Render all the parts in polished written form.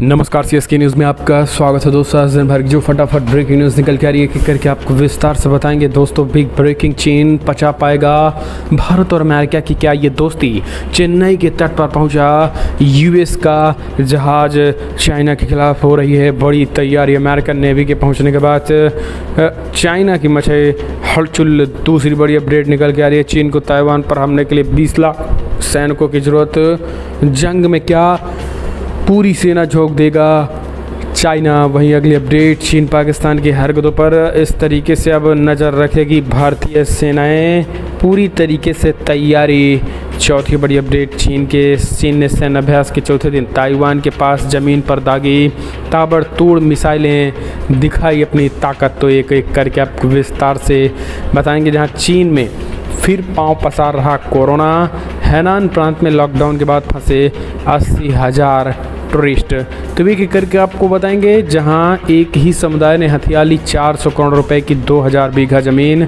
नमस्कार, CSK news में आपका स्वागत है दोस्तों। आज दिन भर की जो फटाफट ब्रेकिंग न्यूज़ निकल के आ रही है कि करके आपको विस्तार से बताएंगे दोस्तों। बिग ब्रेकिंग, चीन पचा पाएगा भारत और अमेरिका की क्या ये दोस्ती। चेन्नई के तट पर पहुंचा यूएस का जहाज। चाइना के खिलाफ हो रही है बड़ी तैयारी। अमेरिकन नेवी के पहुंचने के बाद चाइना की मचे हलचल। दूसरी बड़ी अपडेट निकल के आ रही है, चीन को ताइवान पर हमले के लिए 20 लाख सैनिकों की ज़रूरत। जंग में क्या पूरी सेना झोंक देगा चाइना। वहीं अगली अपडेट, चीन पाकिस्तान की हरकतों पर इस तरीके से अब नज़र रखेगी भारतीय सेनाएं, पूरी तरीके से तैयारी। चौथी बड़ी अपडेट, चीन ने सैन्य अभ्यास के चौथे दिन ताइवान के पास ज़मीन पर दागी ताबड़तोड़ मिसाइलें, दिखाई अपनी ताकत। तो एक एक करके आपको विस्तार से बताएंगे। जहां चीन में फिर पांव पसार रहा कोरोना। हैनान प्रांत में लॉकडाउन के बाद फंसे 80,000 टूरिस्ट। तो भी करके आपको बताएंगे। जहां एक ही समुदाय ने हथिया ली 400 करोड़ रुपए की 2000 बीघा ज़मीन।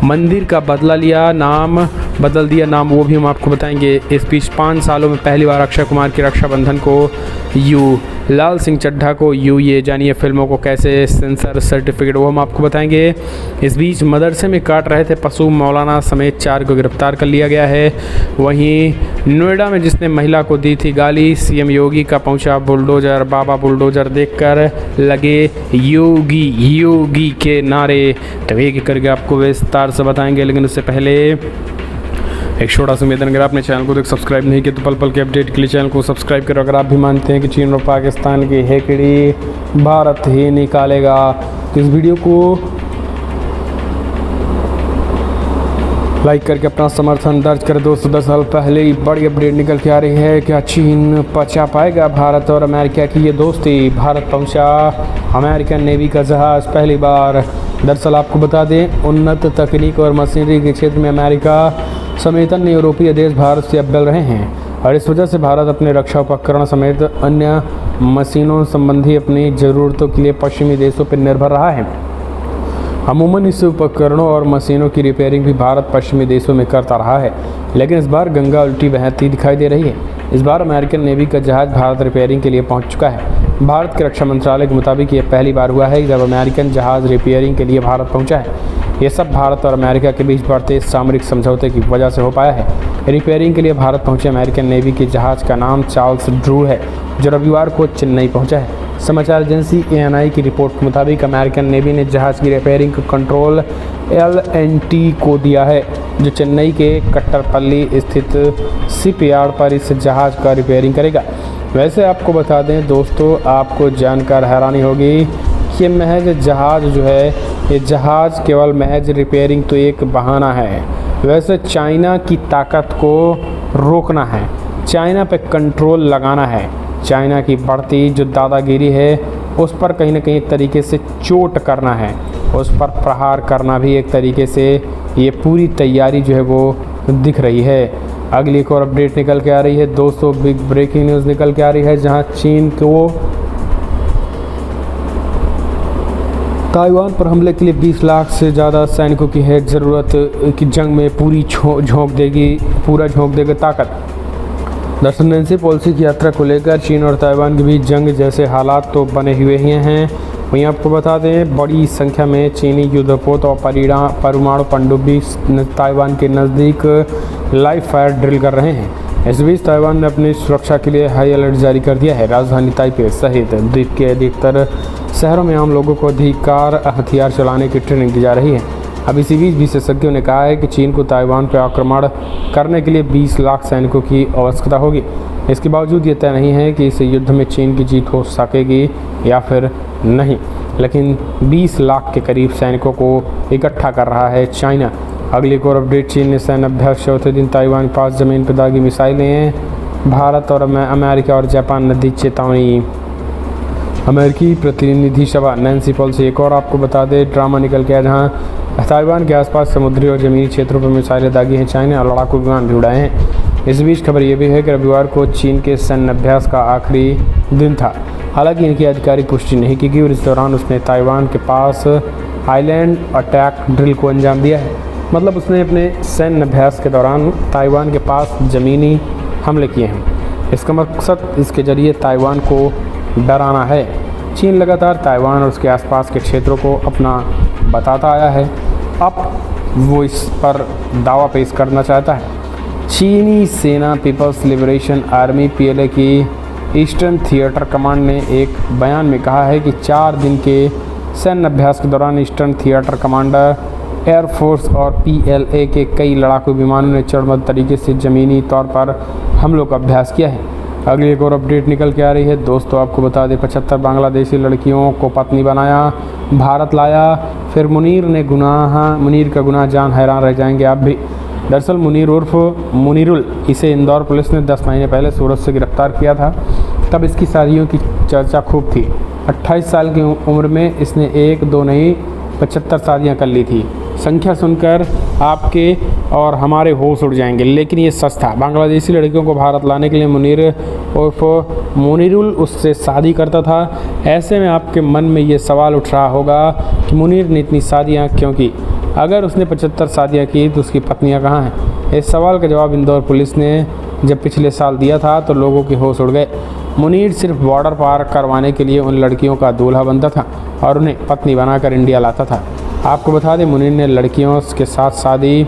मंदिर का बदल दिया नाम, वो भी हम आपको बताएंगे। इस बीच 5 सालों में पहली बार अक्षय कुमार की रक्षाबंधन को यू, लाल सिंह चड्ढा को यू, ये जानिए फिल्मों को कैसे सेंसर सर्टिफिकेट, वो हम आपको बताएंगे। इस बीच मदरसे में काट रहे थे पशु, मौलाना समेत 4 को गिरफ्तार कर लिया गया है। वहीं नोएडा में जिसने महिला को दी थी गाली, सीएम योगी का पहुंचा बुलडोजर। बाबा बुलडोजर देखकर लगे योगी योगी के नारे। तो एक करके आपको विस्तार से बताएंगे, लेकिन उससे पहले एक छोटा सा निवेदन, अगर आपने चैनल को सब्सक्राइब नहीं किया तो पल पल के अपडेट के लिए चैनल को सब्सक्राइब करो। अगर आप भी मानते हैं कि चीन और पाकिस्तान की हेकड़ी भारत ही निकालेगा तो इस वीडियो को लाइक करके अपना समर्थन दर्ज करें। दोस्तों 10 साल पहले ही बड़ी अपडेट निकल के आ रही है, क्या चीन पचा पाएगा भारत और अमेरिका की ये दोस्ती। भारत पहुंचा अमेरिकन नेवी का जहाज़ पहली बार। दरअसल आपको बता दें, उन्नत तकनीक और मशीनरी के क्षेत्र में अमेरिका समेत अन्य यूरोपीय देश भारत से अव्वल रहे हैं और इस वजह से भारत अपने रक्षा उपकरण समेत अन्य मशीनों संबंधी अपनी ज़रूरतों के लिए पश्चिमी देशों पर निर्भर रहा है। अमूमन इस उपकरणों और मशीनों की रिपेयरिंग भी भारत पश्चिमी देशों में करता रहा है, लेकिन इस बार गंगा उल्टी बहती दिखाई दे रही है। इस बार अमेरिकन नेवी का जहाज़ भारत रिपेयरिंग के लिए पहुंच चुका है। भारत के रक्षा मंत्रालय के मुताबिक ये पहली बार हुआ है जब अमेरिकन जहाज़ रिपेयरिंग के लिए भारत पहुंचा है। ये सब भारत और अमेरिका के बीच बढ़ते सामरिक समझौते की वजह से हो पाया है। रिपेयरिंग के लिए भारत पहुंचे अमेरिकन नेवी के जहाज़ का नाम चार्ल्स ड्रू है, जो रविवार को चेन्नई पहुंचा है। समाचार एजेंसी ANI की रिपोर्ट के मुताबिक अमेरिकन नेवी ने जहाज़ की रिपेयरिंग का कंट्रोल LNT को दिया है, जो चेन्नई के कट्टरपल्ली स्थित शिपयार्ड पर इस जहाज़ का रिपेयरिंग करेगा। वैसे आपको बता दें दोस्तों, आपको जानकर हैरानी होगी कि महज जहाज़ जो है, ये जहाज़ केवल महज रिपेयरिंग तो एक बहाना है। वैसे चाइना की ताकत को रोकना है, चाइना पे कंट्रोल लगाना है। चाइना की बढ़ती जो दादागिरी है उस पर कहीं ना कहीं तरीके से चोट करना है, उस पर प्रहार करना भी एक तरीके से ये पूरी तैयारी जो है वो दिख रही है। अगली एक और अपडेट निकल के आ रही है दोस्तों, बिग ब्रेकिंग न्यूज़ निकल के आ रही है, जहां चीन को ताइवान पर हमले के लिए 20 लाख से ज़्यादा सैनिकों की है ज़रूरत। कि जंग में पूरी झोंक देगी ताकत। दरअसल नैन्सी पेलोसी की यात्रा को लेकर चीन और ताइवान के बीच जंग जैसे हालात तो बने हुए ही हैं। वहीं आपको बता दें, बड़ी संख्या में चीनी युद्धपोत और परमाणु पनडुब्बी ताइवान के नज़दीक लाइव फायर ड्रिल कर रहे हैं। इस बीच ताइवान ने अपनी सुरक्षा के लिए हाई अलर्ट जारी कर दिया है। राजधानी ताइपे सहित द्वीप के अधिकतर शहरों में आम लोगों को अधिकार हथियार चलाने की ट्रेनिंग दी जा रही है। अब इसी बीच विशेषज्ञों ने कहा है कि चीन को ताइवान पर आक्रमण करने के लिए 20 लाख सैनिकों की आवश्यकता होगी। इसके बावजूद ये तय नहीं है कि इस युद्ध में चीन की जीत हो सकेगी या फिर नहीं, लेकिन 20 लाख के करीब सैनिकों को इकट्ठा कर रहा है चाइना। अगली एक और अपडेट, चीन ने सैन्य अभ्यास चौथे दिन ताइवान के पास ज़मीन पर दागी मिसाइलें। भारत और अमेरिका और जापान ने दी चेतावनी। अमेरिकी प्रतिनिधि सभा नैन्सी पेलोसी, एक और आपको बता दें ड्रामा निकल के आया, जहाँ ताइवान के आसपास समुद्री और ज़मीनी क्षेत्रों पर मिसाइलें दागी हैं चाइना और लड़ाकू विमान भी उड़ाए हैं। इस बीच खबर ये भी है कि रविवार को चीन के सैन्य अभ्यास का आखिरी दिन था। हालांकि इनकी आधिकारिक पुष्टि नहीं की गई और इस दौरान उसने ताइवान के पास आइलैंड अटैक ड्रिल को अंजाम दिया है। मतलब उसने अपने सैन्य अभ्यास के दौरान ताइवान के पास ज़मीनी हमले किए हैं। इसका मकसद इसके ज़रिए ताइवान को डराना है। चीन लगातार ताइवान और उसके आसपास के क्षेत्रों को अपना बताता आया है, अब वो इस पर दावा पेश करना चाहता है। चीनी सेना पीपल्स लिबरेशन आर्मी PLA की ईस्टर्न थिएटर कमांड ने एक बयान में कहा है कि 4 दिन के सैन्य अभ्यास के दौरान ईस्टर्न थिएटर कमांडर एयरफोर्स और PLA के कई लड़ाकू विमानों ने चरणबद्ध तरीके से ज़मीनी तौर पर हमलों का अभ्यास किया है। अगली एक और अपडेट निकल के आ रही है दोस्तों, आपको बता दें 75 बांग्लादेशी लड़कियों को पत्नी बनाया, भारत लाया, फिर मुनीर का गुनाह जान, हैरान रह जाएंगे आप भी। दरअसल मुनीर उर्फ मुनीरुल, इसे इंदौर पुलिस ने 10 महीने पहले सूरत से गिरफ्तार किया था। तब इसकी शादियों की चर्चा खूब थी। 28 साल की उम्र में इसने 1 2 नहीं 75 शादियाँ कर ली थी। संख्या सुनकर आपके और हमारे होश उड़ जाएंगे, लेकिन ये सच था। बांग्लादेशी लड़कियों को भारत लाने के लिए मुनीर उर्फ मुनीरुल उससे शादी करता था। ऐसे में आपके मन में ये सवाल उठ रहा होगा कि मुनीर ने इतनी शादियाँ क्यों की? अगर उसने 75 शादियाँ की तो उसकी पत्नियाँ कहाँ हैं? इस सवाल का जवाब इंदौर पुलिस ने जब पिछले साल दिया था तो लोगों के होश उड़ गए। मुनीर सिर्फ बॉर्डर पार करवाने के लिए उन लड़कियों का दूल्हा बनता था और उन्हें पत्नी बनाकर इंडिया लाता था। आपको बता दें मुनीर ने लड़कियों के साथ शादी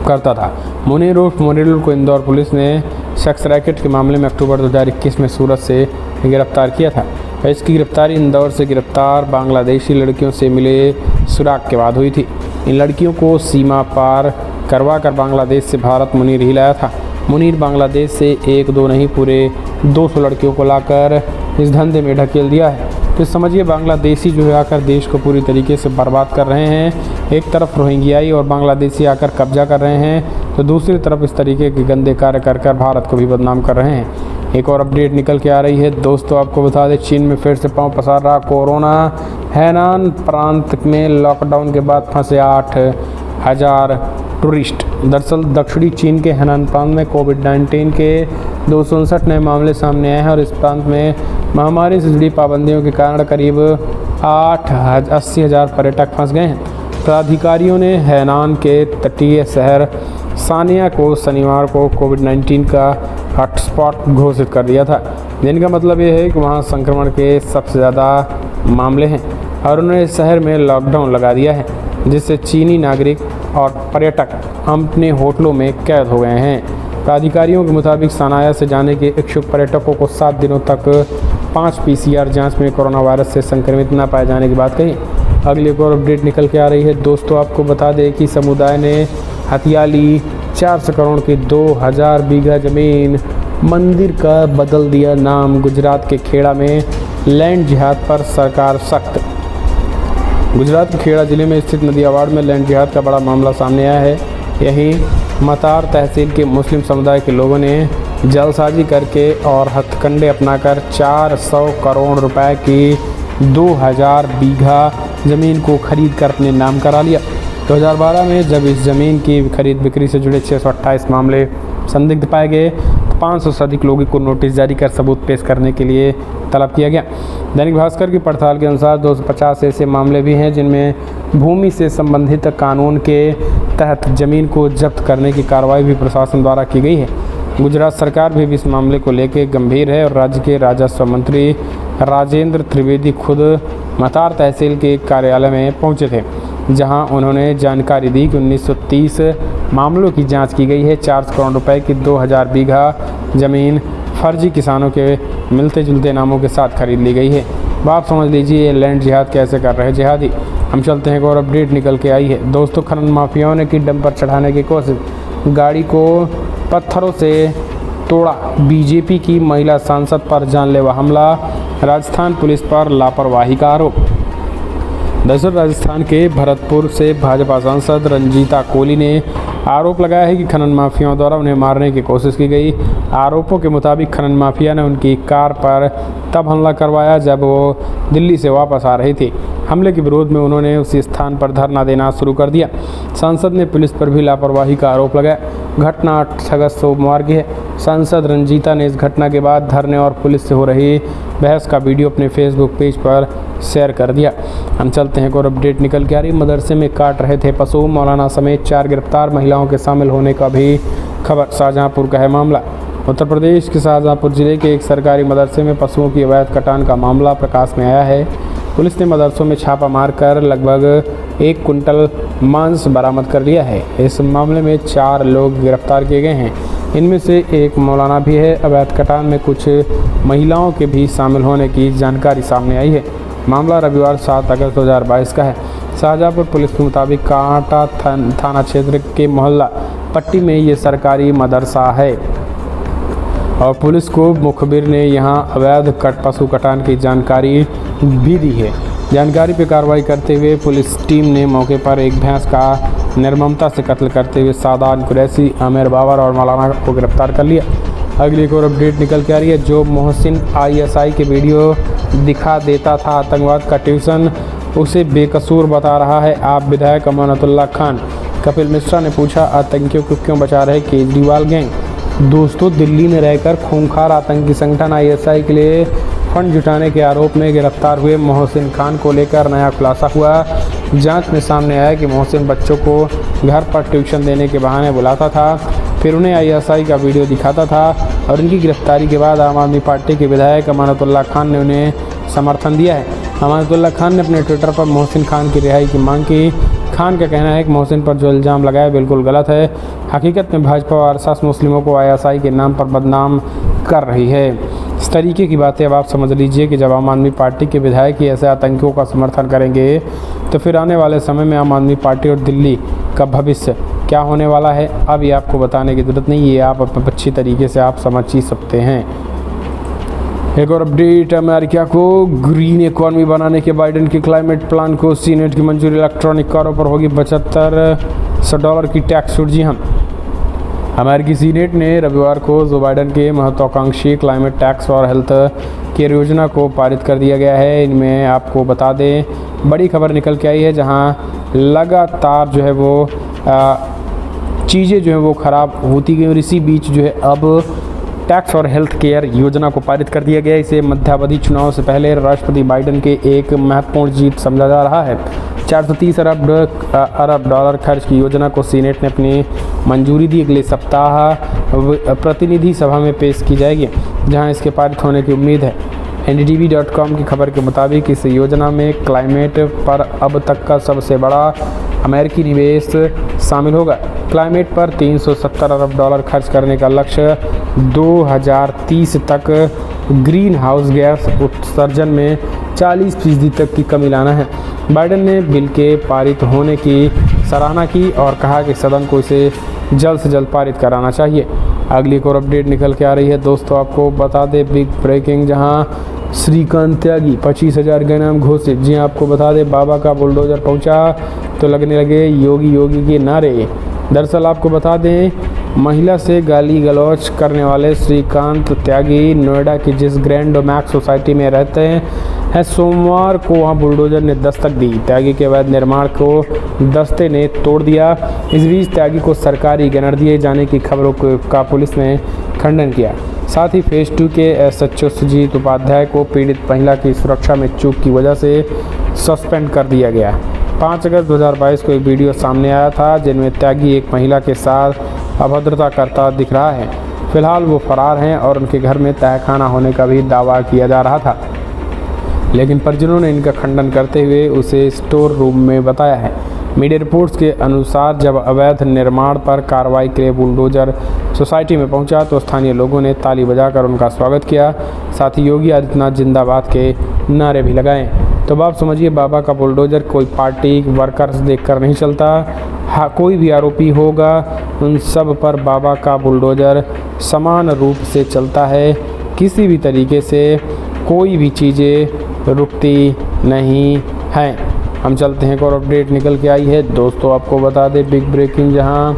करता था। मुनीर उर्फ मुनीरुल को इंदौर पुलिस ने सेक्स रैकेट के मामले में अक्टूबर 2021 में सूरत से गिरफ्तार किया था। इसकी गिरफ्तारी इंदौर से गिरफ्तार बांग्लादेशी लड़कियों से मिले सुराग के बाद हुई थी। इन लड़कियों को सीमा पार करवा कर बांग्लादेश से भारत मुनीर ही लाया था। मुनीर बांग्लादेश से 1 2 नहीं पूरे 200 लड़कियों को लाकर इस धंधे में ढकेल दिया है। तो समझिए बांग्लादेशी जो है आकर देश को पूरी तरीके से बर्बाद कर रहे हैं। एक तरफ रोहिंग्याई और बांग्लादेशी आकर कब्जा कर रहे हैं, तो दूसरी तरफ इस तरीके के गंदे कार्य कर भारत को भी बदनाम कर रहे हैं। एक और अपडेट निकल के आ रही है दोस्तों, आपको बता दें चीन में फिर से पांव पसार रहा कोरोना। हैनान प्रांत में लॉकडाउन के बाद फंसे 8,000 टूरिस्ट। दरअसल दक्षिणी चीन के हैनान प्रांत में कोविड-19 के 259 नए मामले सामने आए हैं और इस प्रांत में महामारी से जुड़ी पाबंदियों के कारण करीब 80,000 पर्यटक फंस गए हैं। प्राधिकारियों ने हैनान के तटीय शहर सानिया को शनिवार को कोविड-19 का हॉटस्पॉट घोषित कर दिया था, जिनका मतलब ये है कि वहाँ संक्रमण के सबसे ज़्यादा मामले हैं और उन्होंने शहर में लॉकडाउन लगा दिया है, जिससे चीनी नागरिक और पर्यटक अपने होटलों में कैद हो गए हैं। प्राधिकारियों के मुताबिक सानाया से जाने के इच्छुक पर्यटकों को 7 दिनों तक 5 PCR जांच में कोरोना वायरस से संक्रमित न पाए जाने की बात कही। अगली एक और अपडेट निकल के आ रही है दोस्तों, आपको बता दें कि समुदाय ने हथिया ली 400 करोड़ की 2000 बीघा ज़मीन। मंदिर का बदल दिया नाम। गुजरात के खेड़ा में लैंड जिहाद पर सरकार सख्त। गुजरात के खेड़ा जिले में स्थित नदियावाड़ में लैंड जिहाद का बड़ा मामला सामने आया है। यहीं मतार तहसील के मुस्लिम समुदाय के लोगों ने जलसाजी करके और हथकंडे अपनाकर 400 करोड़ रुपए की 2000 बीघा ज़मीन को खरीद कर अपने नाम करा लिया। 2012 में जब इस ज़मीन की खरीद बिक्री से जुड़े 628 मामले संदिग्ध पाए गए तो 500 से अधिक लोगों को नोटिस जारी कर सबूत पेश करने के लिए तलब किया गया। दैनिक भास्कर की पड़ताल के अनुसार 250 ऐसे मामले भी हैं जिनमें भूमि से संबंधित कानून के तहत ज़मीन को जब्त करने की कार्रवाई भी प्रशासन द्वारा की गई है। गुजरात सरकार भी इस मामले को लेकर गंभीर है और राज्य के राजस्व मंत्री राजेंद्र त्रिवेदी खुद मतार तहसील के कार्यालय में पहुंचे थे, जहां उन्होंने जानकारी दी कि 1930 मामलों की जांच की गई है। 400 करोड़ रुपए की 2000 बीघा ज़मीन फर्जी किसानों के मिलते जुलते नामों के साथ खरीद ली गई है। आप समझ लीजिए ये लैंड जिहाद कैसे कर रहे हैं जिहादी। हम चलते हैं एक और अपडेट निकल के आई है दोस्तों, खनन माफियाओं ने की डंपर चढ़ाने की कोशिश, गाड़ी को पत्थरों से तोड़ा। बीजेपी की महिला सांसद पर जानलेवा हमला। राजस्थान पुलिस पर लापरवाही का आरोप। दरअसल राजस्थान के भरतपुर से भाजपा सांसद रंजीता कोली ने आरोप लगाया है कि खनन माफियाओं द्वारा उन्हें मारने की कोशिश की गई। आरोपों के मुताबिक खनन माफिया ने उनकी कार पर तब हमला करवाया जब वो दिल्ली से वापस आ रही थी। हमले के विरोध में उन्होंने उसी स्थान पर धरना देना शुरू कर दिया। सांसद ने पुलिस पर भी लापरवाही का आरोप लगाया। घटना 8 अगस्त सोमवार की है। सांसद रंजीता ने इस घटना के बाद धरने और पुलिस से हो रही बहस का वीडियो अपने फेसबुक पेज पर शेयर कर दिया। हम चलते हैं और अपडेट निकल के आ रही। मदरसे में काट रहे थे पशु, मौलाना समेत 4 गिरफ्तार, महिलाओं के शामिल होने का भी खबर। शाहजहांपुर का है मामला। उत्तर प्रदेश के शाहजहाँपुर जिले के एक सरकारी मदरसे में पशुओं की अवैध कटान का मामला प्रकाश में आया है। पुलिस ने मदरसों में छापा मारकर लगभग 1 कुंटल मांस बरामद कर लिया है। इस मामले में 4 लोग गिरफ्तार किए गए हैं। इनमें से एक मौलाना भी है। अवैध कटान में कुछ महिलाओं के भी शामिल होने की जानकारी सामने आई है। मामला रविवार 7 अगस्त 2022 का है। शाहजहाँपुर पुलिस के मुताबिक कांटा थाना क्षेत्र के मोहल्ला पट्टी में ये सरकारी मदरसा है और पुलिस को मुखबिर ने यहां अवैध पशु कटान की जानकारी भी दी है। जानकारी पर कार्रवाई करते हुए पुलिस टीम ने मौके पर एक भैंस का निर्ममता से कत्ल करते हुए सादात कुरैशी, आमिर बाबर और मौलाना को गिरफ्तार कर लिया। अगली एक और अपडेट निकल के आ रही है। जो मोहसिन ISI के वीडियो दिखा देता था आतंकवाद का ट्यूशन, उसे बेकसूर बता रहा है आप विधायक अमानतुल्लाह खान। कपिल मिश्रा ने पूछा, आतंकियों को क्यों बचा रहे केजरीवाल गैंग। दोस्तों, दिल्ली में रहकर खूंखार आतंकी संगठन ISI के लिए फंड जुटाने के आरोप में गिरफ्तार हुए मोहसिन खान को लेकर नया खुलासा हुआ। जांच में सामने आया कि मोहसिन बच्चों को घर पर ट्यूशन देने के बहाने बुलाता था, फिर उन्हें ISI का वीडियो दिखाता था और उनकी गिरफ्तारी के बाद आम आदमी पार्टी के विधायक अमानतुल्लाह खान ने उन्हें समर्थन दिया है। अमानतुल्लाह खान ने अपने ट्विटर पर मोहसिन खान की रिहाई की मांग की। खान का कहना है कि मोहसिन पर जो इल्ज़ाम लगाया बिल्कुल गलत है। हकीकत में भाजपा और RSS मुस्लिमों को ISI के नाम पर बदनाम कर रही है। इस तरीके की बातें अब आप समझ लीजिए कि जब आम आदमी पार्टी के विधायक ही ऐसे आतंकियों का समर्थन करेंगे तो फिर आने वाले समय में आम आदमी पार्टी और दिल्ली का भविष्य क्या होने वाला है, अब ये आपको बताने की ज़रूरत नहीं, ये आप अच्छी तरीके से आप समझ ही सकते हैं। एक और अपडेट, अमेरिका को ग्रीन इकोनॉमी बनाने के बाइडेन के क्लाइमेट प्लान को सीनेट की मंजूरी। इलेक्ट्रॉनिक कारों पर होगी $7500 की टैक्स छूट। जी हाँ, अमेरिकी सीनेट ने रविवार को जो बाइडेन के महत्वाकांक्षी क्लाइमेट टैक्स और हेल्थ केयर योजना को पारित कर दिया गया है। इनमें आपको बता दें, बड़ी खबर निकल के आई है, जहां लगातार जो है वो चीज़ें जो है वो ख़राब होती गई और इसी बीच जो है अब टैक्स और हेल्थ केयर योजना को पारित कर दिया गया। इसे मध्यावधि चुनाव से पहले राष्ट्रपति बाइडेन के एक महत्वपूर्ण जीत समझा जा रहा है। 430 अरब डॉलर खर्च की योजना को सीनेट ने अपनी मंजूरी दी। अगले सप्ताह प्रतिनिधि सभा में पेश की जाएगी, जहां इसके पारित होने की उम्मीद है। NDTV.com की खबर के मुताबिक इस योजना में क्लाइमेट पर अब तक का सबसे बड़ा अमेरिकी निवेश शामिल होगा। क्लाइमेट पर $370 अरब खर्च करने का लक्ष्य 2030 तक ग्रीन हाउस गैस उत्सर्जन में 40% तक की कमी लाना है। बाइडेन ने बिल के पारित होने की सराहना की और कहा कि सदन को इसे जल्द से जल्द पारित कराना चाहिए। अगली एक और अपडेट निकल के आ रही है। दोस्तों, आपको बता दें बिग ब्रेकिंग, जहां श्रीकांत त्यागी 25,000 के नाम घोषित। जी आपको बता दें, बाबा का बुलडोजर पहुंचा तो लगने लगे योगी योगी के नारे। दरअसल आपको बता दें, महिला से गाली गलौज करने वाले श्रीकांत त्यागी नोएडा की जिस ग्रैंड मैक्स सोसाइटी में रहते हैं, सोमवार को वहां बुलडोजर ने दस्तक दी। त्यागी के अवैध निर्माण को दस्ते ने तोड़ दिया। इस बीच त्यागी को सरकारी गनर दिए जाने की खबरों का पुलिस ने खंडन किया। साथ ही फेज 2 के SHO सुजीत उपाध्याय को पीड़ित महिला की सुरक्षा में चूक की वजह से सस्पेंड कर दिया गया। 5 अगस्त 2022 को एक वीडियो सामने आया था, जिनमें त्यागी एक महिला के साथ अभद्रता करता दिख रहा है। फिलहाल वो फरार हैं और उनके घर में तहखाना होने का भी दावा किया जा रहा था, लेकिन परिजनों ने इनका खंडन करते हुए उसे स्टोर रूम में बताया है। मीडिया रिपोर्ट्स के अनुसार जब अवैध निर्माण पर कार्रवाई के लिए बुलडोजर सोसाइटी में पहुंचा तो स्थानीय लोगों ने ताली बजाकर उनका स्वागत किया। साथ ही योगी आदित्यनाथ जिंदाबाद के नारे भी लगाए। तो अब आप समझिए, बाबा का बुलडोजर कोई पार्टी वर्कर्स देखकर नहीं चलता। हाँ, कोई भी आरोपी होगा, उन सब पर बाबा का बुलडोजर समान रूप से चलता है। किसी भी तरीके से कोई भी चीज़ें रुकती नहीं हैं। हम चलते हैं, एक और अपडेट निकल के आई है। दोस्तों, आपको बता दें बिग ब्रेकिंग, जहां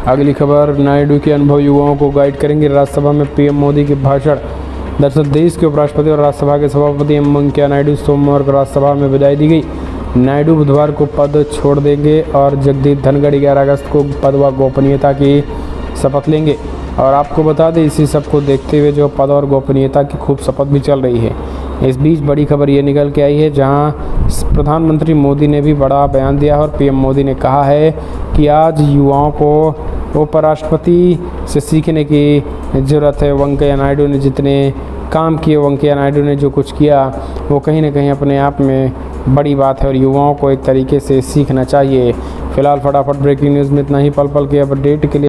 अगली खबर, नायडू के अनुभव युवाओं को गाइड करेंगे। राज्यसभा में PM मोदी के भाषण। दरअसल देश के उपराष्ट्रपति और राज्यसभा के सभापति एम वेंकैया नायडू सोमवार को राज्यसभा में विदाई दी गई। नायडू बुधवार को पद छोड़ देंगे और जगदीप धनखड़ 11 अगस्त को पद व गोपनीयता की शपथ लेंगे। और आपको बता दें, इसी सब को देखते हुए जो पद और गोपनीयता की खूब शपथ भी चल रही है। इस बीच बड़ी खबर ये निकल के आई है, जहां प्रधानमंत्री मोदी ने भी बड़ा बयान दिया और PM मोदी ने कहा है कि आज युवाओं को उपराष्ट्रपति से सीखने की ज़रूरत है। वेंकैया नायडू ने जितने काम किए, वेंकैया नायडू ने जो कुछ किया, वो कहीं ना कहीं अपने आप में बड़ी बात है और युवाओं को एक तरीके से सीखना चाहिए। फिलहाल फटाफट ब्रेकिंग न्यूज़ में इतना ही। पल पल के अपडेट के लिए